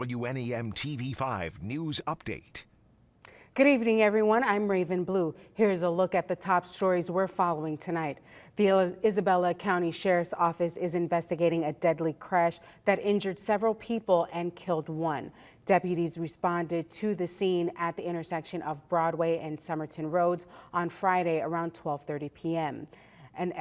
WNEM TV5 News Update. Good evening, everyone. I'm Raven Blue. Here's a look at the top stories we're following tonight. The Isabella County Sheriff's Office is investigating a deadly crash that injured several people and killed one. Deputies responded to the scene at the intersection of Broadway and Somerton Roads on Friday around 12:30 p.m. An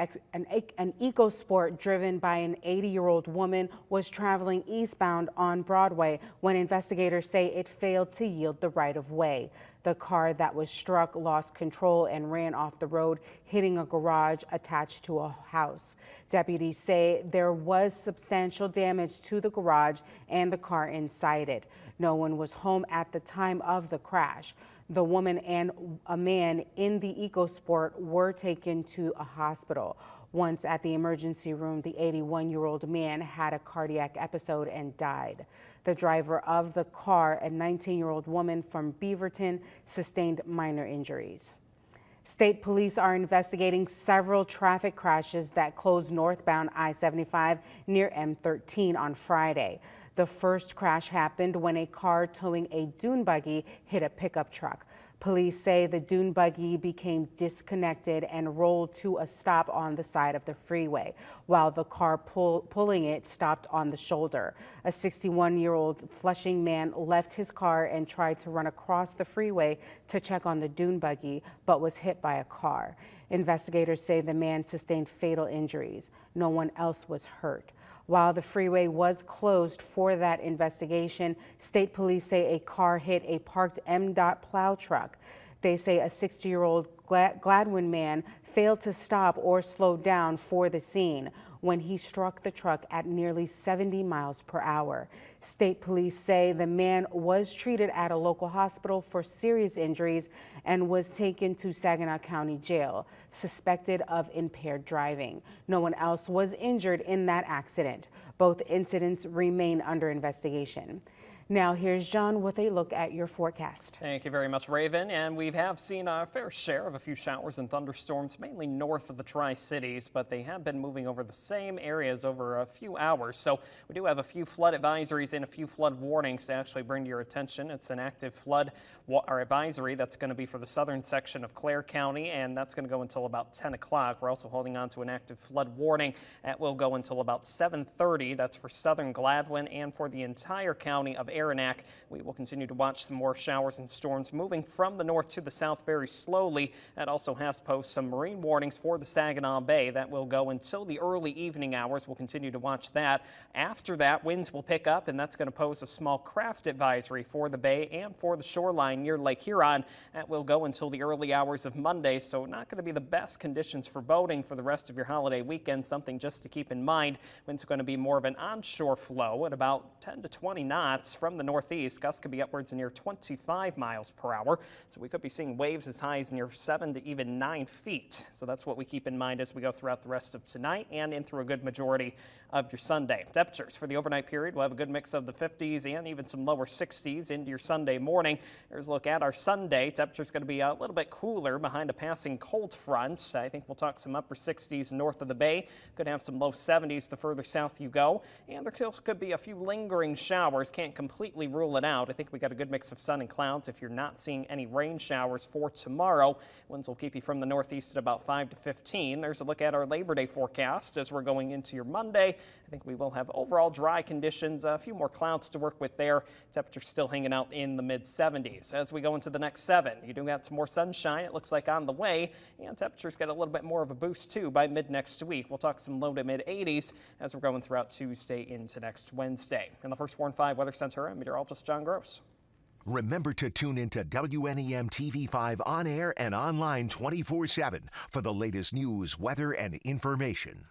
EcoSport driven by an 80-year-old woman was traveling eastbound on Broadway when investigators say it failed to yield the right-of-way. The car that was struck lost control and ran off the road, hitting a garage attached to a house. Deputies say there was substantial damage to the garage and the car inside it. No one was home at the time of the crash. The woman and a man in the EcoSport were taken to a hospital. Once at the emergency room, the 81-year-old man had a cardiac episode and died. The driver of the car, a 19-year-old woman from Beaverton, sustained minor injuries. State police are investigating several traffic crashes that closed northbound I-75 near M13 on Friday. The first crash happened when a car towing a dune buggy hit a pickup truck. Police say the dune buggy became disconnected and rolled to a stop on the side of the freeway, while the car pulling it stopped on the shoulder. A 61-year-old Flushing man left his car and tried to run across the freeway to check on the dune buggy, but was hit by a car. Investigators say the man sustained fatal injuries. No one else was hurt. While the freeway was closed for that investigation, state police say a car hit a parked MDOT plow truck. They say a 60-year-old Gladwin man failed to stop or slow down for the scene when he struck the truck at nearly 70 miles per hour. State police say the man was treated at a local hospital for serious injuries and was taken to Saginaw County Jail, suspected of impaired driving. No one else was injured in that accident. Both incidents remain under investigation. Now here's John with a look at your forecast. Thank you very much, Raven. And we have seen a fair share of a few showers and thunderstorms, mainly north of the Tri-Cities, but they have been moving over the same areas over a few hours. So we do have a few flood advisories and a few flood warnings to actually bring to your attention. It's an active flood advisory that's going to be for the southern section of Clare County, and that's going to go until about 10 o'clock. We're also holding on to an active flood warning that will go until about 7:30. That's for southern Gladwin and for the entire county of Aranac. We will continue to watch some more showers and storms moving from the north to the south very slowly. That also has posed some marine warnings for the Saginaw Bay that will go until the early evening hours. We'll continue to watch that. After that, winds will pick up, and that's going to pose a small craft advisory for the bay and for the shoreline near Lake Huron. That will go until the early hours of Monday, so not going to be the best conditions for boating for the rest of your holiday weekend. Something just to keep in mind. Winds are going to be more of an onshore flow at about 10 to 20 knots from the northeast. Gusts could be upwards of near 25 miles per hour. So we could be seeing waves as high as near 7 to even 9 feet. So that's what we keep in mind as we go throughout the rest of tonight and in through a good majority of your Sunday. Temperatures for the overnight period, we'll have a good mix of the 50s and even some lower 60s into your Sunday morning. Here's a look at our Sunday. Temperature's going to be a little bit cooler behind a passing cold front. I think we'll talk some upper 60s north of the bay. Could have some low 70s the further south you go. And there still could be a few lingering showers. Can't completely rule it out. I think we got a good mix of sun and clouds if you're not seeing any rain showers for tomorrow. Winds will keep you from the northeast at about 5 to 15. There's a look at our Labor Day forecast as we're going into your Monday. I think we will have overall dry conditions, a few more clouds to work with there. Temperatures still hanging out in the mid 70s. As we go into the next 7, you do got some more sunshine, it looks like, on the way, and temperatures get a little bit more of a boost too by mid next week. We'll talk some low to mid 80s as we're going throughout Tuesday into next Wednesday. In the First Warn 5 Weather Center, I'm meteorologist John Gross. Remember to tune into WNEM TV5 on air and online 24/7 for the latest news, weather, and information.